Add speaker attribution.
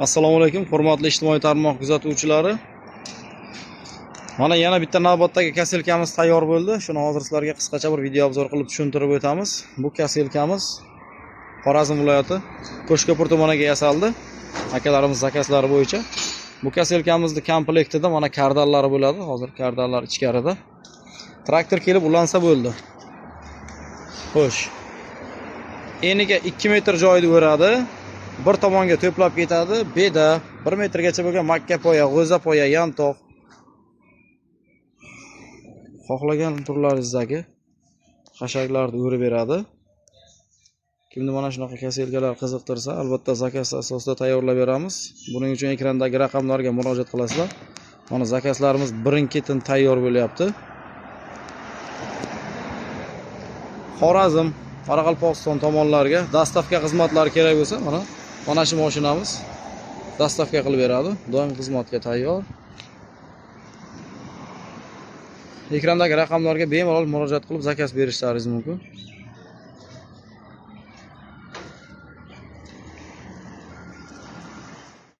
Speaker 1: Assalomu alaykum, hurmatli ijtimoiy tarmoq kuzatuvchilari. Mana yana bitta navbatdagi kaselkamiz tayyor bo'ldi. Shuni hozir sizlarga qisqacha bir video obzor qilib tushuntirib o'tamiz. Bu kaselkamiz Xorazm viloyati Qo'shko'pir tumaniga yasaldi. Akalarimiz zakazlari bo'yicha. Bu kaselkamizning komplektida mana kardallari bo'ladi. Hozir kardallar ichkarida. Traktor kelib ulansa bo'ldi. Xo'sh. Eniga 2 metr joyni o'radi. Bir tomonga to'plab ketadi. Beda 1 metrgacha bo'lgan makka poya, g'o'za poya, yantoq. Xohlagan turlaringizdagi xashaklarni o'rib beradi. Kimni mana shunaqa kaselkalar qiziqtirsa, albatta zakaz asosida tayyorlab beramiz. Buning uchun ekrandagi raqamlarga murojaat qilasizlar. Mana zakazlarimiz birin-ketin tayyor bo'lyapti. Xorazm, Qoraqalpog'iston tomonlariga dastavka xizmatlari kerak bo'lsa, mana shu mashinamiz dastavka qilib beradi. Doim xizmatga tayyor. Ekrandagi raqamlarga bemalol murojaat qilib zakaz berishlaringiz mumkin.